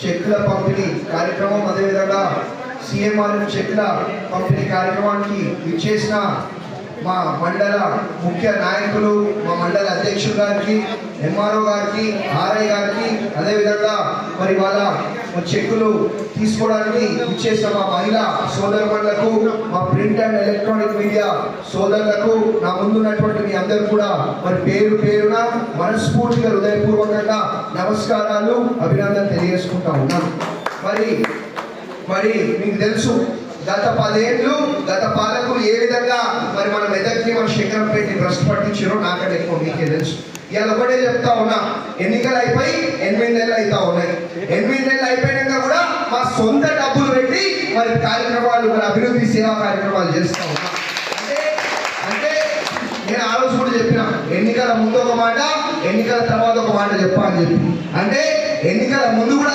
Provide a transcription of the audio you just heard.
చెక్కుల పంపిణీ కార్యక్రమం, అదేవిధంగా సీఎంఆర్ చెక్కుల పంపిణీ కార్యక్రమానికి ఇచ్చేసిన మా మండల ముఖ్య నాయకులు, మా మండల అధ్యక్షుడు గారికి, ఎంఆర్ఓ గారికి, ఆర్ఐ గారికి, అదేవిధంగా మరి వాళ్ళ చెక్కులు తీసుకోవడానికి ఇచ్చేసిన మా మహిళా సోదరులకు, మా ప్రింట్ అండ్ ఎలక్ట్రానిక్ మీడియా సోదరులకు, నా ముందున్నటువంటి మీ అందరూ కూడా మరి పేరు పేరున మనస్ఫూర్తిగా హృదయపూర్వకంగా నమస్కారాలు, అభినందన తెలియజేసుకుంటా ఉన్నాను. మరి మీకు తెలుసు గత 10 ఏళ్ళు గత పాలకులు ఏ విధంగా మరి మన మెదక్కి మన శంకరంపేటని భ్రష్టు పట్టించారో నాకంటే ఎక్కువ మీకే తెలుసు. ఇవాళ ఒకటే చెప్తా ఉన్నా, ఎన్నికలు అయిపోయి 8 నెలలు అవుతా ఉన్నాయి. 8 నెలలు అయిపోయినాక కూడా మా సొంత డబ్బులు పెట్టి మరి కార్యక్రమాలు, మరి అభివృద్ధి సేవా కార్యక్రమాలు చేస్తూ ఉన్నా. అంటే నేను ఆ రోజు కూడా చెప్పిన, ఎన్నికల ముందు ఒక మాట, ఎన్నికల తర్వాత ఒక మాట చెప్పా అని చెప్పి. అంటే ఎన్నికల ముందు కూడా